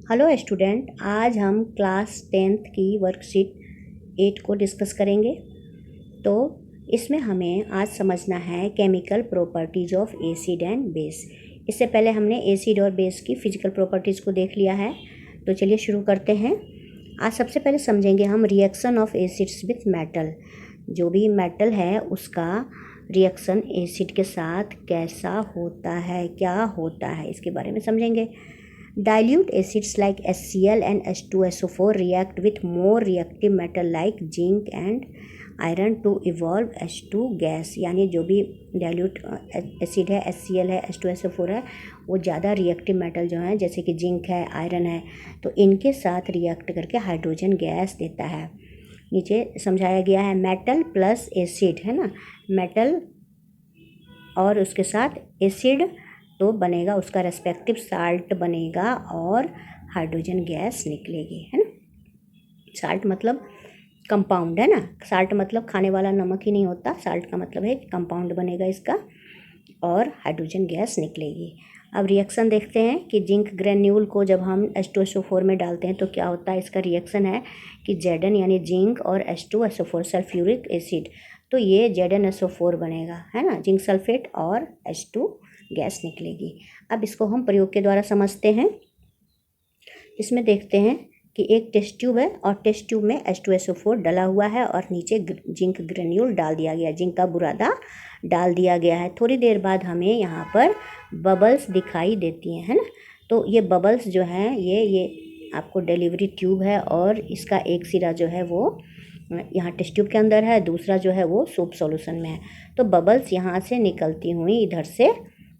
Hello student, आज हम class 10th की वर्कशीट 8 को डिस्कस करेंगे। तो इसमें हमें आज समझना है chemical properties of acid and base. इससे पहले हमने एसिड और बेस की फिजिकल प्रॉपर्टीज़ को देख लिया है। तो चलिए शुरू करते हैं। आज सबसे पहले समझेंगे हम reaction of acids with metal. जो भी मेटल है उसका रिएक्शन एसिड के साथ कैसा होता है, क्या होता है, इसके बारे में समझेंगे। Dilute acids like HCl and H2SO4 react with more reactive metal like zinc and iron to evolve H2 gas। यानी जो भी डाइल्यूट एसिड है, HCl है, H2SO4 है, वो ज़्यादा रिएक्टिव मेटल जो है जैसे कि जिंक है, आयरन है, तो इनके साथ रिएक्ट करके हाइड्रोजन गैस देता है। नीचे समझाया गया है मेटल प्लस एसिड, है ना, मेटल और उसके साथ एसिड तो बनेगा, उसका रेस्पेक्टिव साल्ट बनेगा और हाइड्रोजन गैस निकलेगी, है ना। साल्ट मतलब कंपाउंड, है ना। साल्ट मतलब खाने वाला नमक ही नहीं होता, साल्ट का मतलब है कि कंपाउंड बनेगा इसका और हाइड्रोजन गैस निकलेगी। अब रिएक्शन देखते हैं कि जिंक ग्रेन्यूल को जब हम H2SO4 में डालते हैं तो क्या होता है। इसका रिएक्शन है कि Zn यानी जिंक और H2SO4 सल्फ्यूरिक एसिड, तो ये ZnSO4 बनेगा, है ना, जिंक सल्फेट और H2 गैस निकलेगी। अब इसको हम प्रयोग के द्वारा समझते हैं। इसमें देखते हैं कि एक टेस्ट ट्यूब है और टेस्ट ट्यूब में H2SO4 डला हुआ है और नीचे जिंक ग्रेन्यूल डाल दिया गया, जिंक का बुरादा डाल दिया गया है। थोड़ी देर बाद हमें यहाँ पर बबल्स दिखाई देती हैं, है ना। तो ये बबल्स जो हैं ये आपको डिलीवरी ट्यूब है और इसका एक सिरा जो है वो यहाँ टेस्ट ट्यूब के अंदर है, दूसरा जो है वो सोप सॉल्यूशन में है। तो बबल्स यहाँ से निकलती हुई इधर से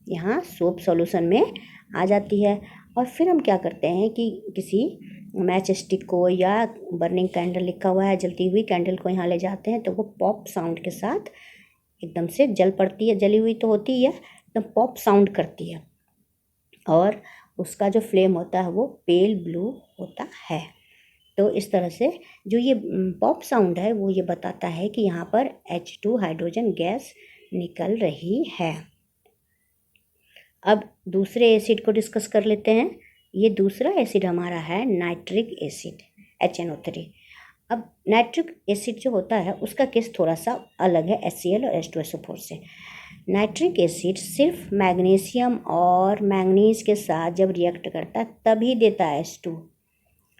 यहाँ सोप सॉल्यूशन में आ जाती है और फिर हम क्या करते हैं कि किसी मैच स्टिक को या बर्निंग कैंडल लिखा हुआ है, जलती हुई कैंडल को यहाँ ले जाते हैं तो वो पॉप साउंड के साथ एकदम से जल पड़ती है। जली हुई तो होती है, एकदम पॉप साउंड करती है और उसका जो फ्लेम होता है वो पेल ब्लू होता है। तो इस तरह से जो ये पॉप साउंड है वो ये बताता है कि यहाँ पर H2 हाइड्रोजन गैस निकल रही है। अब दूसरे एसिड को डिस्कस कर लेते हैं। ये दूसरा एसिड हमारा है नाइट्रिक एसिड, HNO3। अब नाइट्रिक एसिड जो होता है उसका केस थोड़ा सा अलग है HCl और H2SO4 से। नाइट्रिक एसिड सिर्फ मैग्नीशियम और मैंगनीज के साथ जब रिएक्ट करता है तभी देता है H2।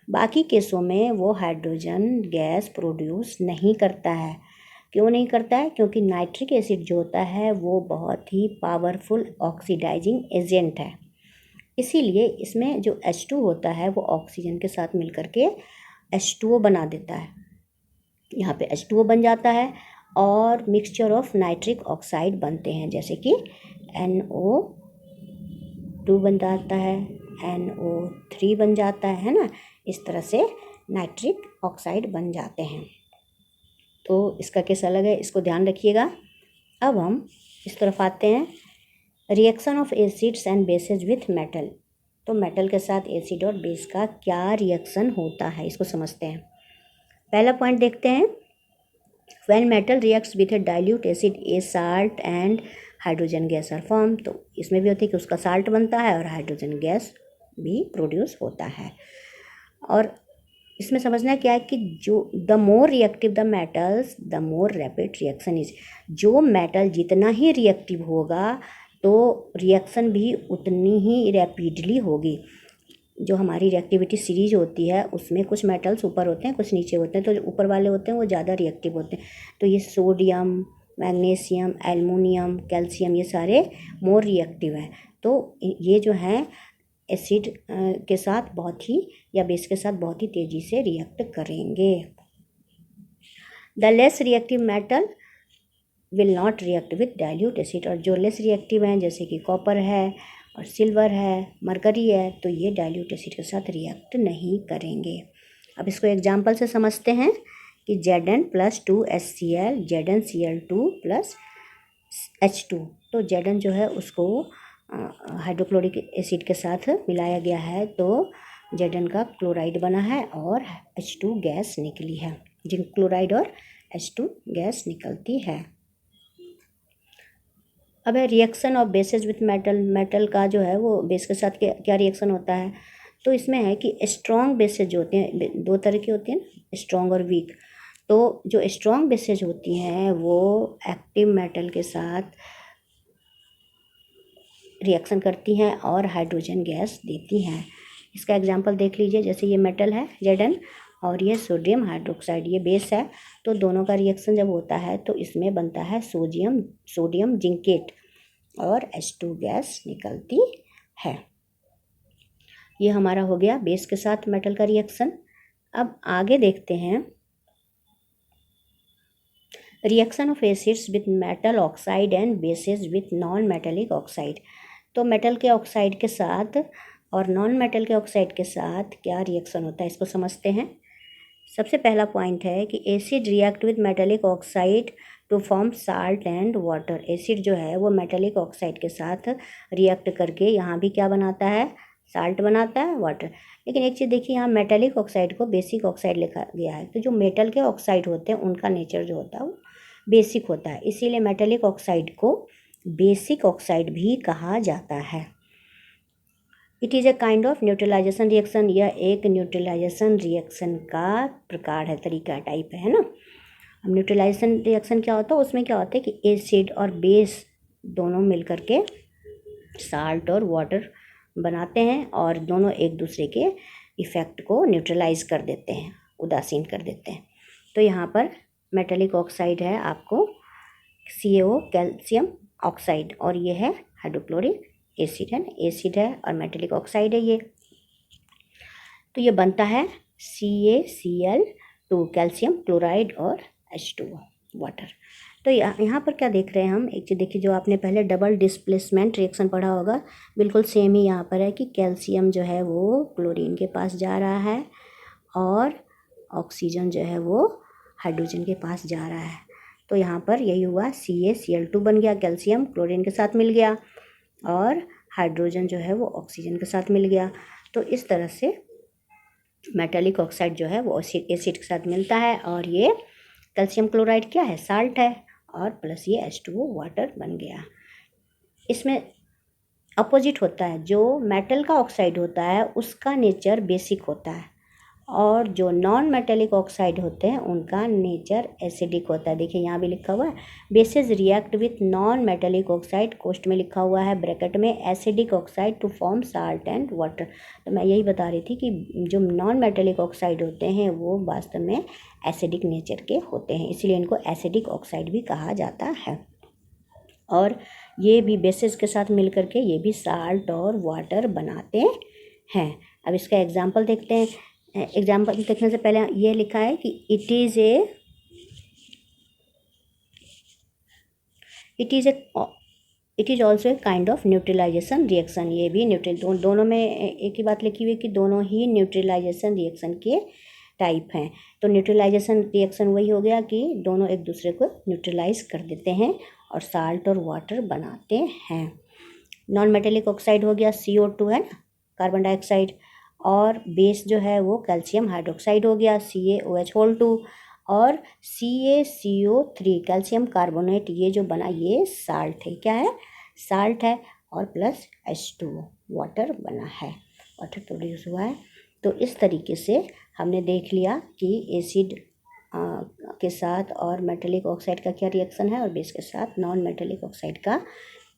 बाकी केसों में वो हाइड्रोजन गैस प्रोड्यूस नहीं करता है। क्यों नहीं करता है? क्योंकि नाइट्रिक एसिड जो होता है वो बहुत ही पावरफुल ऑक्सीडाइजिंग एजेंट है। इसीलिए इसमें जो H2 होता है वो ऑक्सीजन के साथ मिलकर के H2O बना देता है। यहाँ पे H2O बन जाता है और मिक्सचर ऑफ नाइट्रिक ऑक्साइड बनते हैं, जैसे कि NO2 बन जाता है, NO3 बन जाता है ना। इस तरह से नाइट्रिक ऑक्साइड बन जाते हैं। तो इसका केस अलग है, इसको ध्यान रखिएगा। अब हम इस तरफ आते हैं, reaction of acids and bases with metal. तो मेटल के साथ एसिड और बेस का क्या रिएक्शन होता है इसको समझते हैं। पहला पॉइंट देखते हैं, when metal reacts with a dilute acid a salt and hydrogen gas are form. तो इसमें भी होती है कि उसका साल्ट बनता है और हाइड्रोजन गैस भी प्रोड्यूस होता है। और इसमें समझना क्या है कि जो the more reactive the metals the more rapid reaction is. जो मेटल जितना ही रिएक्टिव होगा तो रिएक्शन भी उतनी ही रैपिडली होगी। जो हमारी रिएक्टिविटी सीरीज होती है उसमें कुछ मेटल्स ऊपर होते हैं, कुछ नीचे होते हैं, तो जो ऊपर वाले होते हैं वो ज़्यादा रिएक्टिव होते हैं। तो ये सोडियम, मैग्नीशियम, एल्युमिनियम, कैल्शियम, ये सारे मोर रिएक्टिव हैं। तो ये जो हैं एसिड के साथ बहुत ही या बेस के साथ बहुत ही तेज़ी से रिएक्ट करेंगे। The less reactive metal will not react with dilute acid. और जो लेस रिएक्टिव हैं जैसे कि कॉपर है और सिल्वर है, मरकरी है, तो ये डाइल्यूट एसिड के साथ रिएक्ट नहीं करेंगे। अब इसको एग्जाम्पल से समझते हैं कि Zn+2HCl ZnCl2 प्लस H2। तो Zn जो है उसको हाइड्रोक्लोरिक एसिड के साथ मिलाया गया है तो Zn का क्लोराइड बना है और H2 गैस निकली है, जिंक क्लोराइड और H2 गैस निकलती है। अब है reaction of bases with metal. Metal का जो है वो बेस के साथ क्या रिएक्शन होता है। तो इसमें है कि स्ट्रॉन्ग बेसेज जो होते हैं, दो तरह के होते हैं ना, स्ट्रॉन्ग और वीक। तो जो स्ट्रॉन्ग बेसेज होती हैं वो एक्टिव मेटल के साथ रिएक्शन करती हैं और हाइड्रोजन गैस देती हैं। इसका एग्जांपल देख लीजिए, जैसे ये मेटल है Zn और ये सोडियम हाइड्रोक्साइड, ये बेस है। तो दोनों का रिएक्शन जब होता है तो इसमें बनता है सोडियम जिंकेट और H2 गैस निकलती है। ये हमारा हो गया बेस के साथ मेटल का रिएक्शन। अब आगे देखते हैं reaction of acids with metal oxide and bases with non metallic oxide. तो मेटल के ऑक्साइड के साथ और नॉन मेटल के ऑक्साइड के साथ क्या रिएक्शन होता है, इसको समझते हैं। सबसे पहला पॉइंट है कि acid react with metallic oxide to form salt and water. Acid जो है वो मेटेलिक ऑक्साइड के साथ रिएक्ट करके यहाँ भी क्या बनाता है, साल्ट बनाता है, वाटर। लेकिन एक चीज़ देखिए, यहाँ मेटेलिक ऑक्साइड को बेसिक ऑक्साइड लिखा गया है। तो जो मेटल के ऑक्साइड होते हैं उनका नेचर जो होता है वो बेसिक होता है, इसीलिए मेटेलिक ऑक्साइड को बेसिक ऑक्साइड भी कहा जाता है। It is a kind of neutralisation reaction. यह एक न्यूट्रलाइजेशन रिएक्शन का प्रकार है, तरीका, टाइप है ना। अब न्यूट्रलाइजेशन रिएक्शन क्या होता है, उसमें क्या होता है कि एसिड और बेस दोनों मिलकर के साल्ट और वाटर बनाते हैं और दोनों एक दूसरे के इफ़ेक्ट को न्यूट्रलाइज कर देते हैं, उदासीन कर देते हैं। तो यहाँ पर मेटेलिक ऑक्साइड है आपको CaO कैल्शियम ऑक्साइड, और ये है हाइड्रोक्लोरिक एसिड है ना, एसिड है और मेटेलिक ऑक्साइड है ये। तो ये बनता है CaCl2 कैल्शियम क्लोराइड और H2O वाटर। तो यहाँ पर क्या देख रहे हैं हम, एक चीज़ देखिए, जो आपने पहले डबल डिस्प्लेसमेंट रिएक्शन पढ़ा होगा, बिल्कुल सेम ही यहाँ पर है कि कैल्शियम जो है वो क्लोरीन के पास जा रहा है और ऑक्सीजन जो है वो हाइड्रोजन के पास जा रहा है। तो यहाँ पर यही हुआ, CaCl2 बन गया, कैल्शियम क्लोरीन के साथ मिल गया और हाइड्रोजन जो है वो ऑक्सीजन के साथ मिल गया। तो इस तरह से मेटेलिक ऑक्साइड जो है वो एसिड के साथ मिलता है और ये कैल्शियम क्लोराइड क्या है, साल्ट है, और प्लस ये H2O वाटर बन गया। इसमें अपोजिट होता है, जो मेटल का ऑक्साइड होता है उसका नेचर बेसिक होता है और जो नॉन मेटेलिक ऑक्साइड होते हैं उनका नेचर एसिडिक होता है। देखिए यहाँ भी लिखा हुआ है, bases react with non metallic oxide, कोष्ट में लिखा हुआ है ब्रैकेट में acidic oxide to form salt and water. तो मैं यही बता रही थी कि जो नॉन मेटेलिक ऑक्साइड होते हैं वो वास्तव में एसिडिक नेचर के होते हैं, इसलिए इनको एसिडिक ऑक्साइड भी कहा जाता है। और ये भी बेसेस के साथ मिल करके ये भी साल्ट और वाटर बनाते हैं। अब इसका एग्जाम्पल देखते हैं। एग्जाम्पल देखने से पहले ये लिखा है कि it is also a kind of neutralisation reaction. ये भी दोनों में एक ही बात लिखी हुई है कि दोनों ही न्यूट्रलाइजेशन रिएक्शन के टाइप हैं। तो न्यूट्रलाइजेशन रिएक्शन वही हो गया कि दोनों एक दूसरे को न्यूट्रलाइज कर देते हैं और साल्ट और वाटर बनाते हैं। नॉन मेटेलिक ऑक्साइड हो गया CO2 है ना, कार्बन डाइऑक्साइड, और बेस जो है वो कैल्शियम हाइड्रोक्साइड हो गया CaOH2, और CaCO3 कैल्शियम कार्बोनेट, ये जो बना ये साल्ट है, क्या है, साल्ट है, और प्लस H2O वाटर बना है, वाटर प्रोड्यूस हुआ है। तो इस तरीके से हमने देख लिया कि एसिड के साथ और मेटेलिक ऑक्साइड का क्या रिएक्शन है और बेस के साथ नॉन मेटेलिक ऑक्साइड का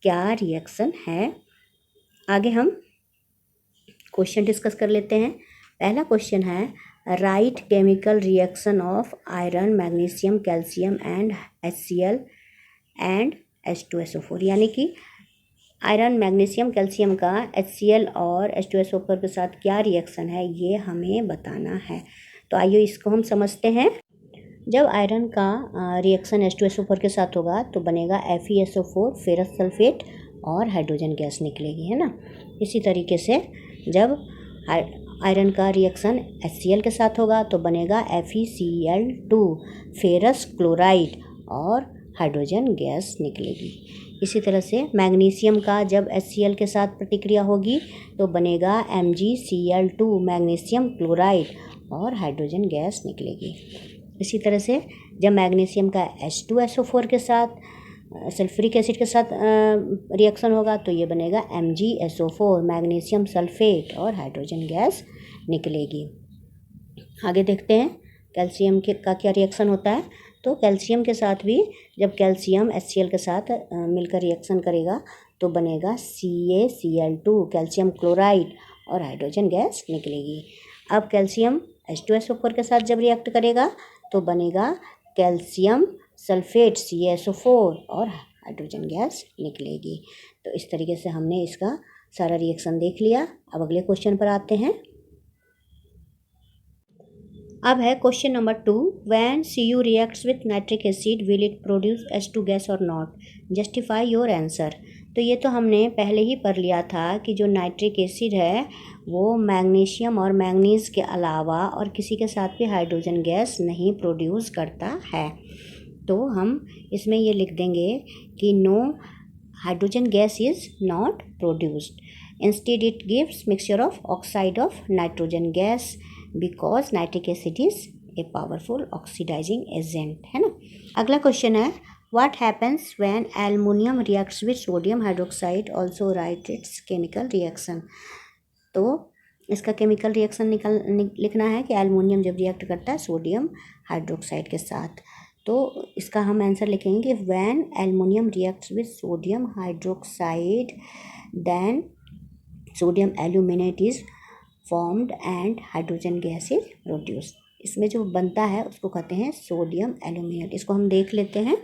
क्या रिएक्शन है। आगे हम क्वेश्चन डिस्कस कर लेते हैं। पहला क्वेश्चन है, right chemical reaction of iron magnesium calcium and HCl and H2SO4। यानी कि आयरन मैग्नीशियम कैल्शियम का HCl और H2SO4 के साथ क्या रिएक्शन है ये हमें बताना है। तो आइए इसको हम समझते हैं। जब आयरन का रिएक्शन H2SO4 के साथ होगा तो बनेगा FeSO4, फेरस सल्फेट और हाइड्रोजन गैस निकलेगी, है ना। इसी तरीके से जब आयरन का रिएक्शन HCl के साथ होगा तो बनेगा FeCl2, फेरस क्लोराइड और हाइड्रोजन गैस निकलेगी। इसी तरह से मैग्नीशियम का जब HCl के साथ प्रतिक्रिया होगी तो बनेगा MgCl2, मैग्नीशियम क्लोराइड और हाइड्रोजन गैस निकलेगी। इसी तरह से जब मैग्नीशियम का H2SO4 के साथ सल्फ्यूरिक एसिड के साथ रिएक्शन होगा तो ये बनेगा MgSO4, मैग्नीशियम सल्फेट और हाइड्रोजन गैस निकलेगी। आगे देखते हैं कैल्शियम का क्या रिएक्शन होता है। तो कैल्शियम के साथ भी जब कैल्शियम HCl के साथ मिलकर रिएक्शन करेगा तो बनेगा CaCl2, कैल्शियम क्लोराइड और हाइड्रोजन गैस निकलेगी। अब कैल्शियम H2SO4 के साथ जब रिएक्ट करेगा तो बनेगा कैल्शियम सल्फेट CaSO4 और हाइड्रोजन गैस निकलेगी। तो इस तरीके से हमने इसका सारा रिएक्शन देख लिया। अब अगले क्वेश्चन पर आते हैं। अब है question number 2, when Cu reacts with nitric acid will it produce H2 gas और नॉट, जस्टिफाई योर आंसर। तो ये तो हमने पहले ही पढ़ लिया था कि जो नाइट्रिक एसिड है वो मैग्नीशियम और मैंगनीज़ के अलावा और किसी के साथ भी हाइड्रोजन गैस नहीं प्रोड्यूस करता है। तो हम इसमें ये लिख देंगे कि no hydrogen gas is not produced, instead it gives mixture of oxide of nitrogen gas because nitric acid is a powerful oxidising agent, है ना। अगला क्वेश्चन है, what happens when aluminium reacts with sodium hydroxide, also write its chemical reaction. तो इसका chemical reaction लिखना है कि aluminium जब रिएक्ट करता है सोडियम हाइड्रोक्साइड के साथ, तो इसका हम आंसर लिखेंगे कि when aluminium reacts with sodium hydroxide then sodium aluminate is formed and hydrogen gas is produced. इसमें जो बनता है उसको कहते हैं सोडियम एल्यूमिनेट। इसको हम देख लेते हैं।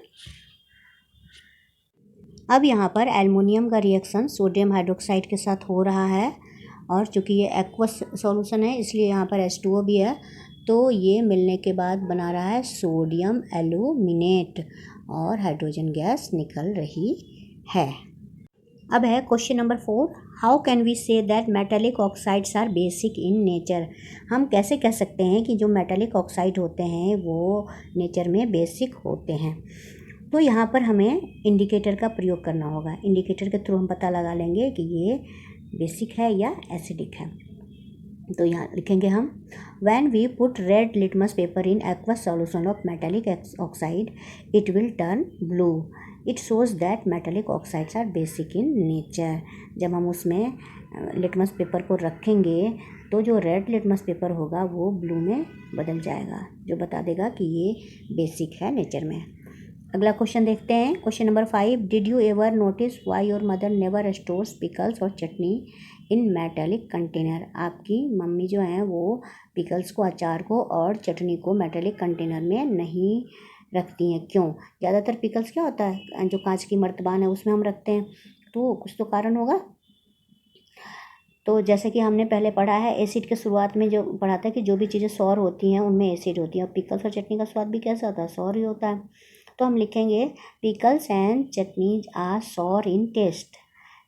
अब यहाँ पर एल्युमिनियम का रिएक्शन सोडियम हाइड्रोक्साइड के साथ हो रहा है और चूँकि ये एक्वस सॉल्यूशन है इसलिए यहाँ पर H2O भी है, तो ये मिलने के बाद बना रहा है सोडियम एल्यूमिनेट और हाइड्रोजन गैस निकल रही है। अब है question number 4, how can we say that metallic oxides are basic in nature. हम कैसे कह सकते हैं कि जो मेटालिक ऑक्साइड होते हैं वो नेचर में बेसिक होते हैं। तो यहाँ पर हमें इंडिकेटर का प्रयोग करना होगा। इंडिकेटर के थ्रू हम पता लगा लेंगे कि ये बेसिक है या एसिडिक है। तो यहाँ लिखेंगे हम, when we put red litmus paper in aqueous solution of metallic oxide it will turn blue, it shows that metallic oxides are basic in nature. जब हम उसमें लिटमस पेपर को रखेंगे तो जो रेड लिटमस पेपर होगा वो ब्लू में बदल जाएगा, जो बता देगा कि ये बेसिक है नेचर में। अगला क्वेश्चन देखते हैं, question number 5, did you ever notice why your mother never stores pickles और चटनी इन मेटालिक कंटेनर। आपकी मम्मी जो हैं वो पिकल्स को, अचार को और चटनी को मेटालिक कंटेनर में नहीं रखती हैं, क्यों। ज़्यादातर पिकल्स क्या होता है जो कांच की मर्तबान है उसमें हम रखते हैं, तो कुछ तो कारण होगा। तो जैसे कि हमने पहले पढ़ा है एसिड के शुरुआत में जो पढ़ा था कि जो भी चीज़ें सौर होती हैं उनमें एसिड होती है, और पिकल्स और चटनी का स्वाद भी कैसा होता है, सौर ही होता है। तो हम लिखेंगे pickles and chutneys are sour in taste,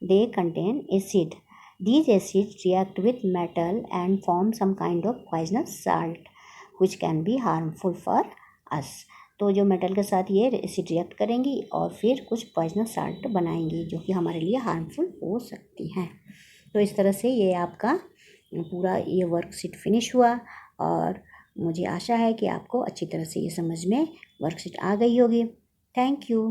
they contain acid, these acids react with metal and form some kind of poisonous salt which can be harmful for us। तो जो मेटल के साथ ये एसिड रिएक्ट करेंगी और फिर कुछ पॉइजनस साल्ट बनाएंगी जो कि हमारे लिए हार्मफुल हो सकती हैं। तो इस तरह से ये आपका पूरा ये वर्कशीट फिनिश हुआ और मुझे आशा है कि आपको अच्छी तरह से ये समझ में वर्कशीट आ गई होगी। Thank you.